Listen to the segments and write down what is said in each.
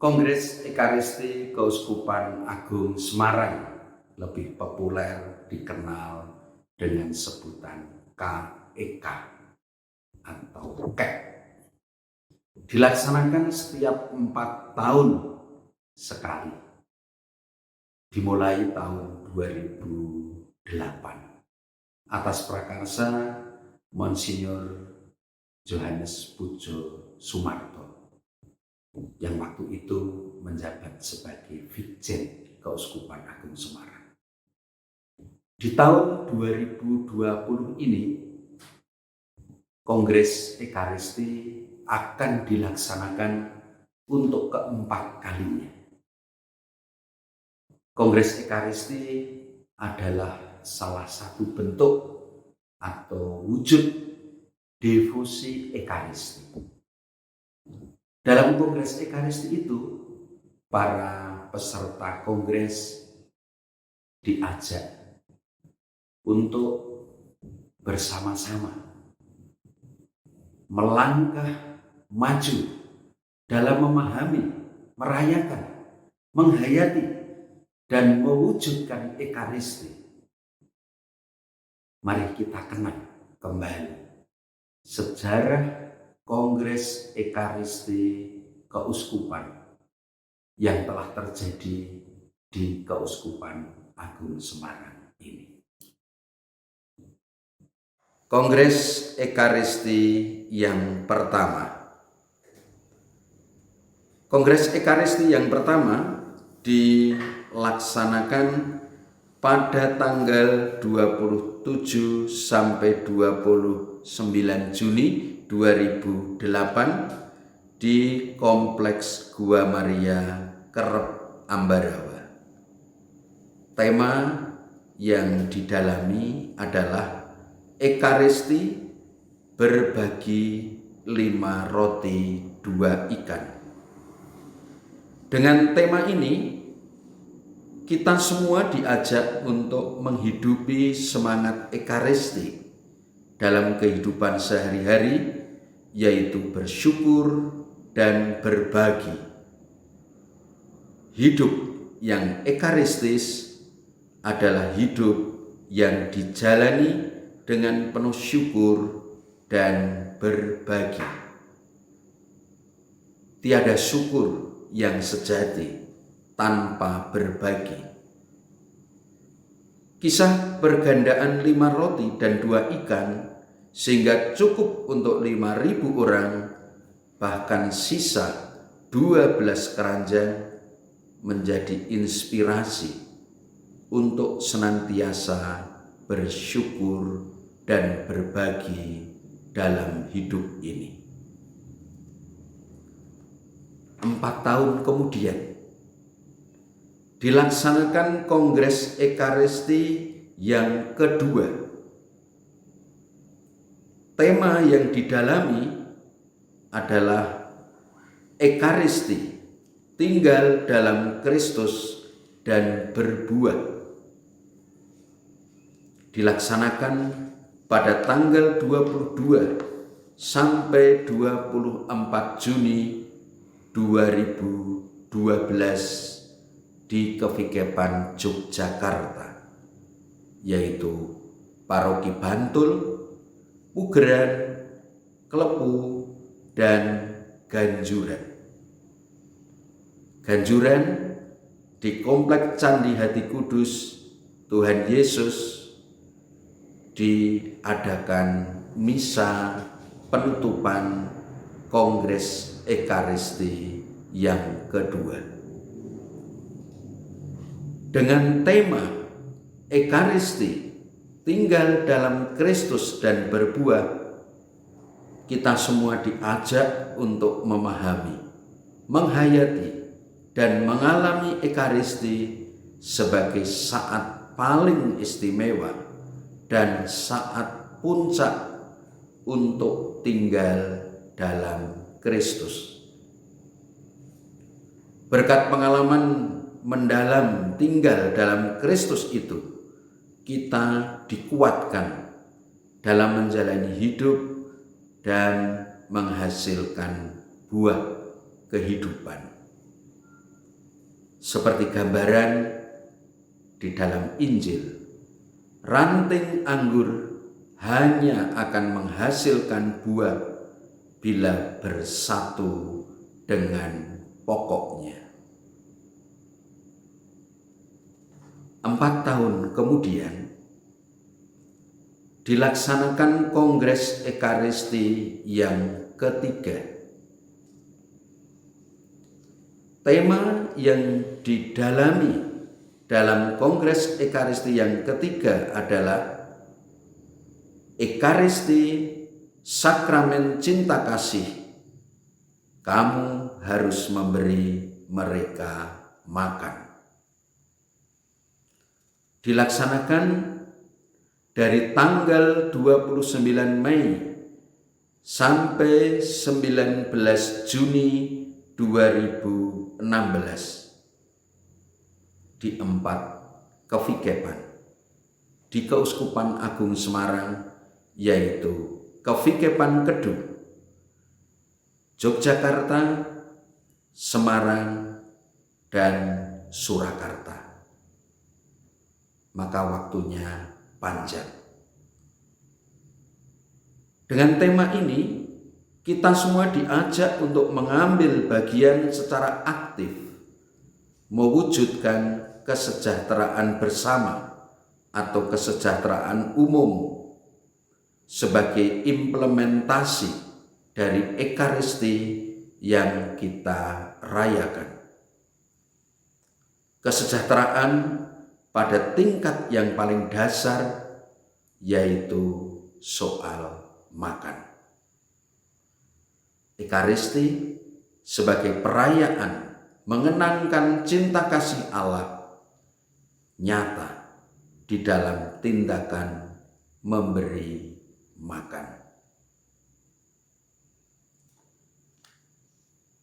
Kongres Ekaristi Keuskupan Agung Semarang, lebih populer dikenal dengan sebutan KEK atau KEK, dilaksanakan setiap 4 tahun sekali, dimulai tahun 2008 atas prakarsa Monsinyur Johannes Pujo Sumarto yang waktu itu menjabat sebagai Vikjen Keuskupan Agung Semarang. Di tahun 2020 ini, Kongres Ekaristi akan dilaksanakan untuk keempat kalinya. Kongres Ekaristi adalah salah satu bentuk atau wujud devosi Ekaristi. Dalam Kongres Ekaristi itu, para peserta Kongres diajak untuk bersama-sama melangkah maju dalam memahami, merayakan, menghayati, dan mewujudkan Ekaristi. Mari kita kenang kembali sejarah Kongres Ekaristi Keuskupan yang telah terjadi di Keuskupan Agung Semarang ini. Kongres Ekaristi yang pertama. Kongres Ekaristi yang pertama dilaksanakan pada tanggal 27 sampai 29 Juni 2008 di Kompleks Gua Maria, Kerep, Ambarawa. Tema yang didalami adalah Ekaristi berbagi 5 roti 2 ikan. Dengan tema ini, kita semua diajak untuk menghidupi semangat Ekaristi dalam kehidupan sehari-hari, yaitu bersyukur dan berbagi. Hidup yang ekaristis adalah hidup yang dijalani dengan penuh syukur dan berbagi. Tiada syukur yang sejati tanpa berbagi. Kisah pergandaan 5 roti dan 2 ikan sehingga cukup untuk 5.000 orang, bahkan sisa 12 keranjang, menjadi inspirasi untuk senantiasa bersyukur dan berbagi dalam hidup ini. 4 tahun kemudian dilaksanakan Kongres Ekaristi yang kedua. Tema yang didalami adalah Ekaristi tinggal dalam Kristus dan berbuah. Dilaksanakan pada tanggal 22 sampai 24 Juni 2012 di Kevikepan, Yogyakarta, yaitu Paroki Bantul, Pugeran, Klepu, dan Ganjuran. Ganjuran di Komplek Candi Hati Kudus Tuhan Yesus diadakan misa penutupan Kongres Ekaristi yang kedua. Dengan tema Ekaristi tinggal dalam Kristus dan berbuah, kita semua diajak untuk memahami, menghayati, dan mengalami Ekaristi sebagai saat paling istimewa dan saat puncak untuk tinggal dalam Kristus. Berkat pengalaman mendalam tinggal dalam Kristus itu, kita dikuatkan dalam menjalani hidup dan menghasilkan buah kehidupan. seperti gambaran di dalam Injil. Ranting anggur hanya akan menghasilkan buah bila bersatu dengan pokoknya. 4 tahun kemudian dilaksanakan Kongres Ekaristi yang ketiga. Tema yang didalami dalam Kongres Ekaristi yang ketiga adalah Ekaristi Sakramen Cinta Kasih. Kamu harus memberi mereka makan. Dilaksanakan dari tanggal 29 Mei sampai 19 Juni 2016 di 4 kevikepan di Keuskupan Agung Semarang, yaitu Kevikepan Kedung, Yogyakarta, Semarang, dan Surakarta. Maka waktunya panjang. Dengan tema ini, kita semua diajak untuk mengambil bagian secara aktif, mewujudkan kesejahteraan bersama atau kesejahteraan umum sebagai implementasi dari Ekaristi yang kita rayakan. Kesejahteraan pada tingkat yang paling dasar, yaitu soal makan. Ekaristi sebagai perayaan mengenangkan cinta kasih Allah nyata di dalam tindakan memberi makan.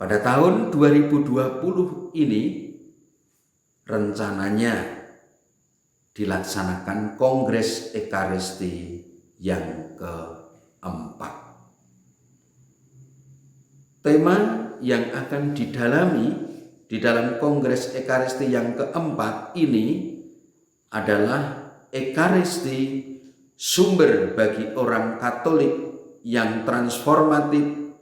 Pada tahun 2020 ini rencananya dilaksanakan Kongres Ekaristi yang keempat. Tema yang akan didalami di dalam Kongres Ekaristi yang keempat ini adalah Ekaristi sumber bagi orang Katolik yang transformatif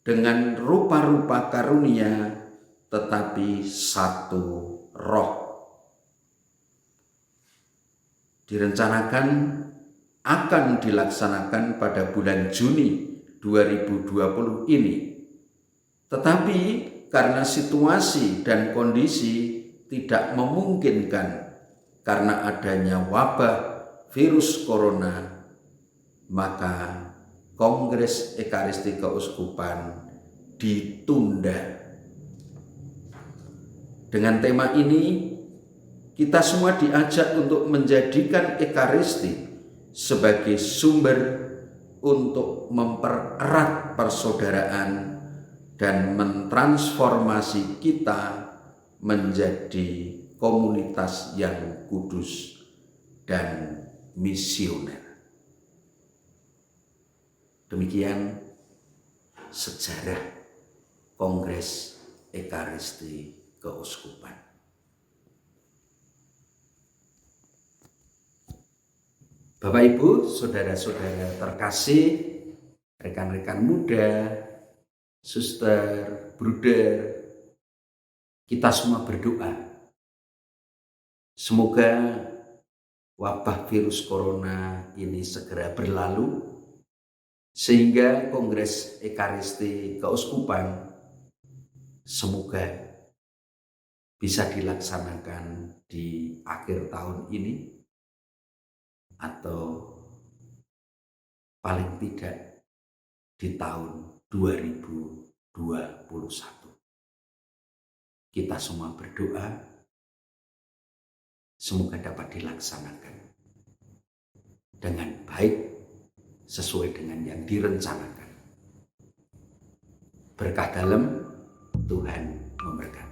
dengan rupa-rupa karunia tetapi satu roh. Direncanakan akan dilaksanakan pada bulan Juni 2020 ini. Tetapi karena situasi dan kondisi tidak memungkinkan karena adanya wabah virus corona, maka Kongres Ekaristi Keuskupan ditunda. Dengan tema ini, kita semua diajak untuk menjadikan Ekaristi sebagai sumber untuk mempererat persaudaraan dan mentransformasi kita menjadi komunitas yang kudus dan misioner. Demikian sejarah Kongres Ekaristi Keuskupan. Bapak Ibu, saudara-saudara terkasih, rekan-rekan muda, suster, bruder, kita semua berdoa. Semoga wabah virus corona ini segera berlalu, sehingga Kongres Ekaristi Keuskupan semoga bisa dilaksanakan di akhir tahun ini atau paling tidak di tahun 2021. Kita semua berdoa semoga dapat dilaksanakan dengan baik sesuai dengan yang direncanakan. Berkah dalam, Tuhan memberkati.